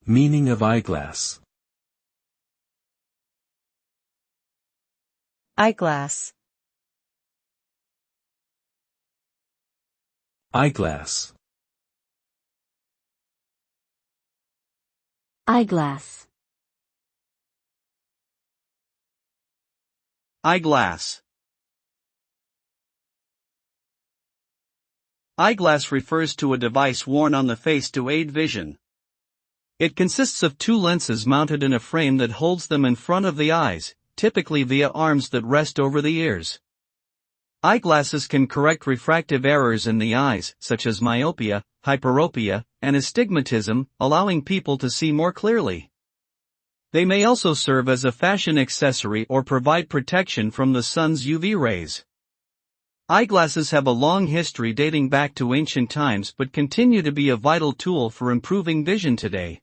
Meaning of eyeglass. Eyeglass. Eyeglass. Eyeglass. Eyeglass. Eyeglass refers to a device worn on the face to aid vision. It consists of two lenses mounted in a frame that holds them in front of the eyes, typically via arms that rest over the ears. Eyeglasses can correct refractive errors in the eyes, such as myopia, hyperopia, and astigmatism, allowing people to see more clearly. They may also serve as a fashion accessory or provide protection from the sun's UV rays. Eyeglasses have a long history dating back to ancient times but continue to be a vital tool for improving vision today.